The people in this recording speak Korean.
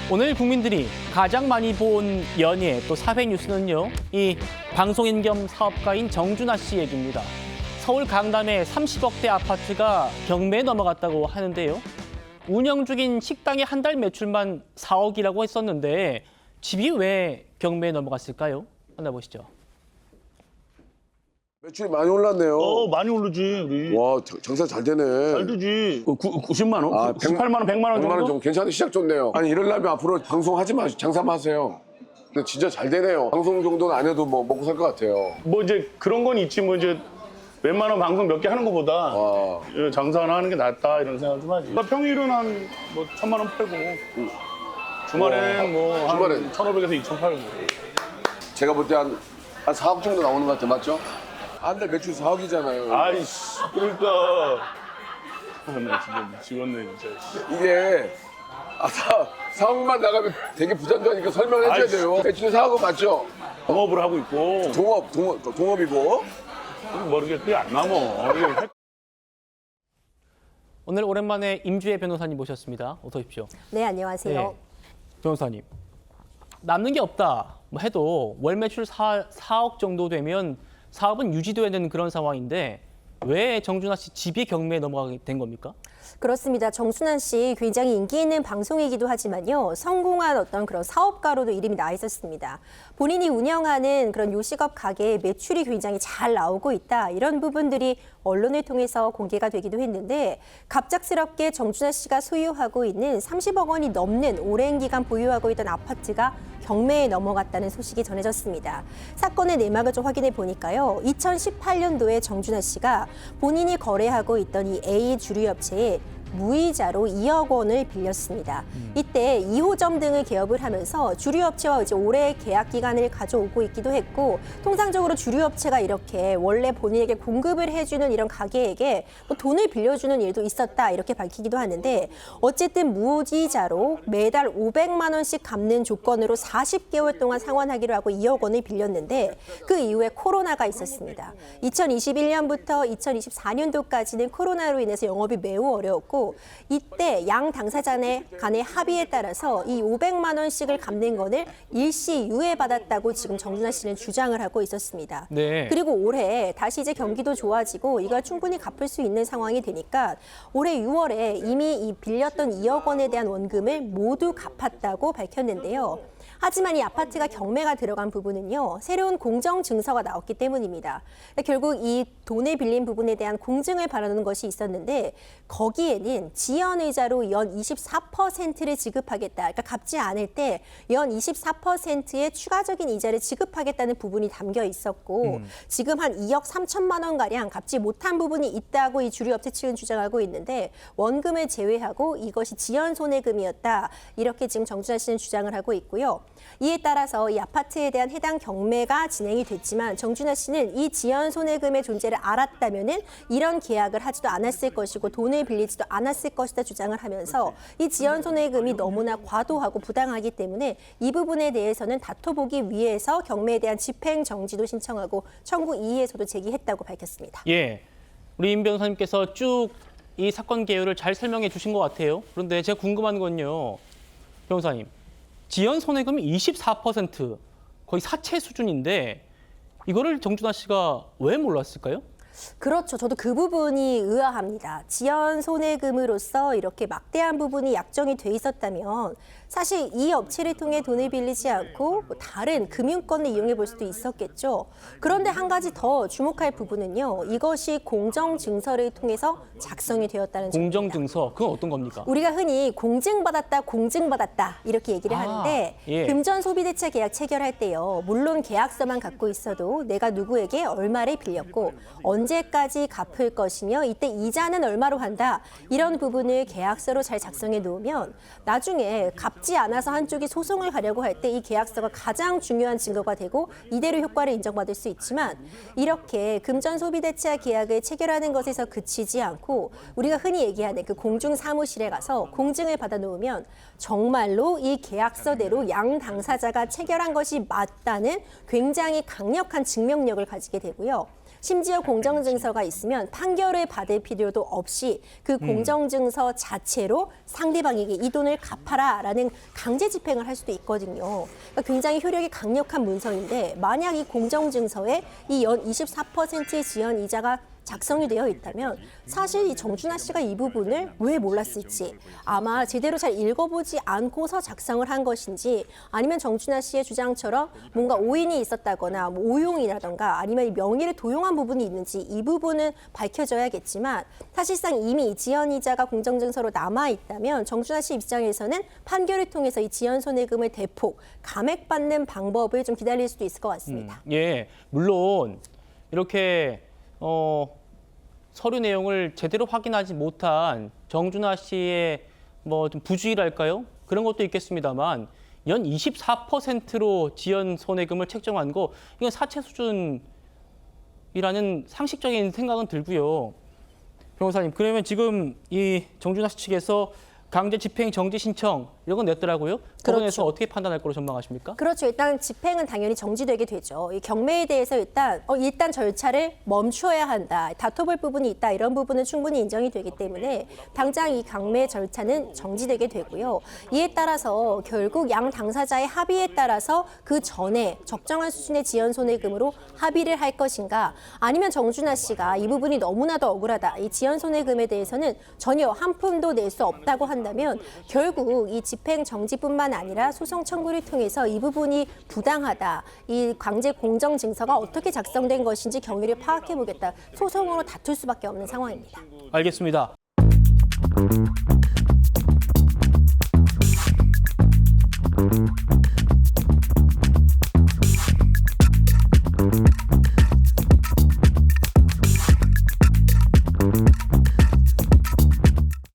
오늘 국민들이 가장 많이 본 연예 또 사회 뉴스는요. 이 방송인 겸 사업가인 정준하 씨 얘기입니다. 서울 강남의 30억대 아파트가 경매에 넘어갔다고 하는데요. 운영 중인 식당의 한 달 매출만 4억이라고 했었는데 집이 왜 경매에 넘어갔을까요? 만나보시죠. 매출이 많이 올랐네요. 많이 오르지, 우리. 와, 장사 잘 되네. 잘 되지. 90만 원? 아, 18만 원, 100만 원 100만 정도? 원 정도 괜찮은 시작 좋네요. 아니 이러려면 앞으로 방송하지 마시고 장사만 하세요. 근데 진짜 잘 되네요. 방송 정도는 안 해도 뭐 먹고 살 것 같아요. 뭐 이제 그런 건 있지, 뭐 이제 웬만한 방송 몇 개 하는 것보다 와. 장사 하나 하는 게 낫다 이런 생각 좀 하지. 평일은 한 뭐 1,000만 원 팔고 주말에는 뭐 주말엔? 한 1,500에서 2,000 제가 볼 때 한 4억 정도 나오는 것 같아요. 맞죠? 한 달 매출 4억이잖아요. 아이씨, 그러니까. 나 진짜 미치겠네, 진짜. 이게 4억만 나가면 되게 부자니까 설명해 줘야 아이씨. 돼요. 매출 4억은 맞죠? 동업을 하고 있고 동업이고. 모르게 그게 안 남어. 오늘 오랜만에 임주혜 변호사님 모셨습니다. 어서 오십시오. 네, 안녕하세요. 네. 변호사님, 남는 게 없다 뭐 해도 월 매출 4억 정도 되면 사업은 유지돼야 되는 그런 상황인데 왜 정준하 씨 집이 경매에 넘어가게 된 겁니까? 그렇습니다. 정준하 씨 굉장히 인기 있는 방송이기도 하지만요. 성공한 어떤 그런 사업가로도 이름이 나 있었습니다. 본인이 운영하는 그런 요식업 가게에 매출이 굉장히 잘 나오고 있다. 이런 부분들이 언론을 통해서 공개가 되기도 했는데 갑작스럽게 정준하 씨가 소유하고 있는 30억 원이 넘는 오랜 기간 보유하고 있던 아파트가 경매에 넘어갔다는 소식이 전해졌습니다. 사건의 내막을 좀 확인해 보니까요. 2018년도에 정준하 씨가 본인이 거래하고 있던 이 A 주류업체에 무이자로 2억 원을 빌렸습니다. 이때 2호점 등을 개업을 하면서 주류업체와 이제 올해 계약 기간을 가져오고 있기도 했고 통상적으로 주류업체가 이렇게 원래 본인에게 공급을 해주는 이런 가게에게 뭐 돈을 빌려주는 일도 있었다 이렇게 밝히기도 하는데 어쨌든 무이자로 매달 500만 원씩 갚는 조건으로 40개월 동안 상환하기로 하고 2억 원을 빌렸는데 그 이후에 코로나가 있었습니다. 2021년부터 2024년도까지는 코로나로 인해서 영업이 매우 어려웠고 이때 양 당사자 간의 합의에 따라서 이 500만 원씩을 갚는 것을 일시 유예받았다고 지금 정준하 씨는 주장을 하고 있었습니다. 네. 그리고 올해 다시 이제 경기도 좋아지고 이걸 충분히 갚을 수 있는 상황이 되니까 올해 6월에 이미 이 빌렸던 2억 원에 대한 원금을 모두 갚았다고 밝혔는데요. 하지만 이 아파트가 경매가 들어간 부분은요. 새로운 공정 증서가 나왔기 때문입니다. 결국 이 돈을 빌린 부분에 대한 공증을 바라는 것이 있었는데 거기에는 지연이자로 연 24%를 지급하겠다. 그러니까 갚지 않을 때 연 24%의 추가적인 이자를 지급하겠다는 부분이 담겨 있었고 지금 한 2억 3천만 원가량 갚지 못한 부분이 있다고 이 주류업체 측은 주장하고 있는데 원금을 제외하고 이것이 지연 손해금이었다. 이렇게 지금 정준하 씨는 주장을 하고 있고요. 이에 따라서 이 아파트에 대한 해당 경매가 진행이 됐지만 정준하 씨는 이 지연 손해금의 존재를 알았다면은 이런 계약을 하지도 않았을 것이고 돈을 빌리지도 않았을 것이다 주장을 하면서 이 지연 손해금이 너무나 과도하고 부당하기 때문에 이 부분에 대해서는 다퉈보기 위해서 경매에 대한 집행 정지도 신청하고 청구 이의에서도 제기했다고 밝혔습니다. 예, 우리 임 변호사님께서 쭉 이 사건 개요를 잘 설명해 주신 것 같아요. 그런데 제가 궁금한 건요, 변호사님. 지연 손해금이 24%, 거의 사채 수준인데 이거를 정준하 씨가 왜 몰랐을까요? 그렇죠. 저도 그 부분이 의아합니다. 지연 손해금으로서 이렇게 막대한 부분이 약정이 돼 있었다면 사실 이 업체를 통해 돈을 빌리지 않고 뭐 다른 금융권을 이용해 볼 수도 있었겠죠. 그런데 한 가지 더 주목할 부분은요. 이것이 공정증서를 통해서 작성이 되었다는 점입니다. 공정증서, 그건 어떤 겁니까? 우리가 흔히 공증받았다, 공증받았다 이렇게 얘기를 하는데 예. 금전 소비대차 계약 체결할 때요. 물론 계약서만 갖고 있어도 내가 누구에게 얼마를 빌렸고 언제까지 갚을 것이며 이때 이자는 얼마로 한다. 이런 부분을 계약서로 잘 작성해 놓으면 나중에 갚지 않아서 한쪽이 소송을 가려고 할 때 이 계약서가 가장 중요한 증거가 되고 이대로 효과를 인정받을 수 있지만 이렇게 금전 소비대차 계약을 체결하는 것에서 그치지 않고 우리가 흔히 얘기하는 그 공중사무실에 가서 공증을 받아 놓으면 정말로 이 계약서대로 양 당사자가 체결한 것이 맞다는 굉장히 강력한 증명력을 가지게 되고요. 심지어 공정증서가 있으면 판결을 받을 필요도 없이 그 공정증서 자체로 상대방에게 이 돈을 갚아라라는 강제 집행을 할 수도 있거든요. 그러니까 굉장히 효력이 강력한 문서인데 만약 이 공정증서에 이 연 24%의 지연 이자가 작성이 되어 있다면 사실 이 정준하 씨가 이 부분을 왜 몰랐을지 아마 제대로 잘 읽어보지 않고서 작성을 한 것인지 아니면 정준하 씨의 주장처럼 뭔가 오인이 있었다거나 뭐 오용이라던가 아니면 명의를 도용한 부분이 있는지 이 부분은 밝혀져야겠지만 사실상 이미 지연이자가 공정증서로 남아있다면 정준하 씨 입장에서는 판결을 통해서 이 지연손해금을 대폭 감액받는 방법을 좀 기다릴 수도 있을 것 같습니다. 예, 물론 이렇게 서류 내용을 제대로 확인하지 못한 정준하 씨의 뭐 좀 부주의랄까요? 그런 것도 있겠습니다만 연 24%로 지연 손해금을 책정한 거 이건 사채 수준이라는 상식적인 생각은 들고요. 변호사님, 그러면 지금 이 정준하 씨 측에서 강제 집행 정지 신청 이런 건 냈더라고요. 법원에서 어떻게 판단할 거로 전망하십니까? 그렇죠. 일단 집행은 당연히 정지되게 되죠. 이 경매에 대해서 일단 절차를 멈춰야 한다. 다퉈볼 부분이 있다. 이런 부분은 충분히 인정이 되기 때문에 당장 이 경매 절차는 정지되게 되고요. 이에 따라서 결국 양 당사자의 합의에 따라서 그 전에 적정한 수준의 지연 손해금으로 합의를 할 것인가 아니면 정준하 씨가 이 부분이 너무나도 억울하다. 이 지연 손해금에 대해서는 전혀 한 푼도 낼 수 없다고 한다면 결국 이 집행 정지뿐만 아니라 소송 청구를 통해서 이 부분이 부당하다. 이 강제 공정 증서가 어떻게 작성된 것인지 경위를 파악해 보겠다. 소송으로 다툴 수밖에 없는 상황입니다. 알겠습니다.